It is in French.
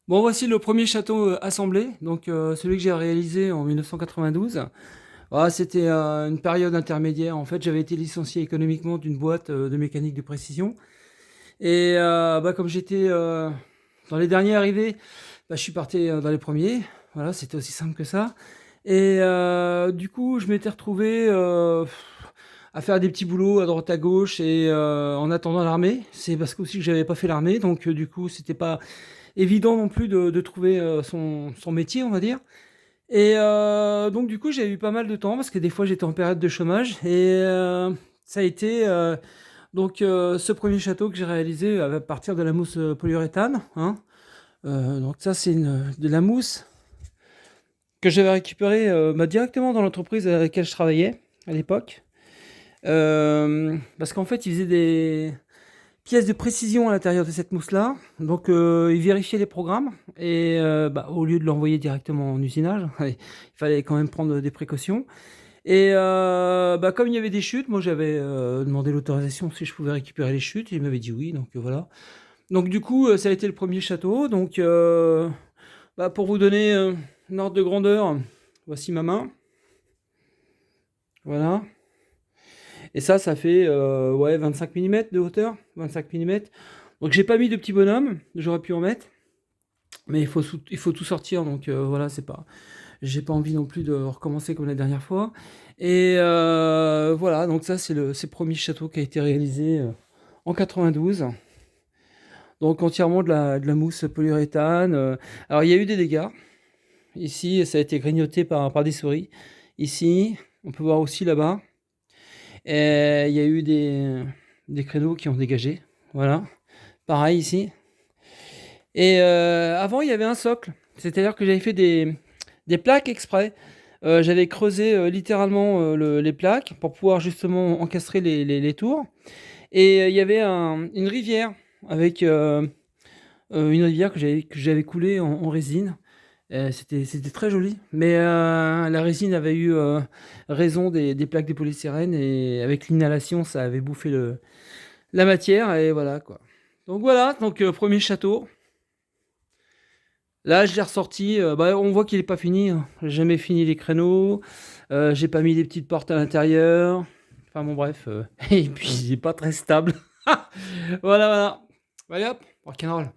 Bon, voici le premier château assemblé, donc celui que j'ai réalisé en 1992. Ah, c'était une période intermédiaire. En fait, j'avais été licencié économiquement d'une boîte de mécanique de précision. Et comme j'étais dans les derniers arrivés, je suis parti dans les premiers. Voilà, c'était aussi simple que ça. Et du coup, je m'étais retrouvé à faire des petits boulots à droite à gauche et en attendant l'armée. C'est parce que aussi que j'avais pas fait l'armée, donc du coup, c'était pas évident non plus de trouver son métier, on va dire. Et donc du coup, j'ai eu pas mal de temps parce que des fois, j'étais en période de chômage et ça a été ce premier château que j'ai réalisé à partir de la mousse polyuréthane, hein. Donc ça, c'est de la mousse que j'avais récupérée directement dans l'entreprise à laquelle je travaillais à l'époque. Parce qu'en fait, ils faisaient des pièces de précision à l'intérieur de cette mousse-là. Donc, ils vérifiaient les programmes. Et au lieu de l'envoyer directement en usinage, il fallait quand même prendre des précautions. Et comme il y avait des chutes, moi j'avais demandé l'autorisation si je pouvais récupérer les chutes. Il m'avait dit oui, donc voilà. Donc du coup, ça a été le premier château. Donc, pour vous donner une ordre de grandeur, voici ma main. Voilà. Et ça fait 25 mm de hauteur. 25 mm. Donc j'ai pas mis de petit bonhomme, j'aurais pu en mettre. Mais il faut tout sortir, donc voilà, c'est pas. J'ai pas envie non plus de recommencer comme la dernière fois. Et voilà, donc ça c'est le premier château qui a été réalisé en 92. Donc entièrement de la mousse polyuréthane. Alors il y a eu des dégâts. Ici, ça a été grignoté par des souris. Ici, on peut voir aussi là-bas. Et il y a eu des créneaux qui ont dégagé. Voilà. Pareil ici. Et avant, il y avait un socle. C'est-à-dire que j'avais fait des plaques exprès. J'avais creusé littéralement les plaques pour pouvoir justement encastrer les tours. Et il y avait une rivière avec une rivière que j'avais coulée en résine. C'était très joli. Mais la résine avait eu raison des plaques de polystyrène et avec l'inhalation, ça avait bouffé la matière et voilà quoi. Donc voilà, donc premier château. Là, je l'ai ressorti. On voit qu'il est pas fini, hein. J'ai jamais fini les créneaux. J'ai pas mis des petites portes à l'intérieur. Enfin bon, bref. Et puis, il est pas très stable. Voilà, voilà. Allez hop, rock'n'roll.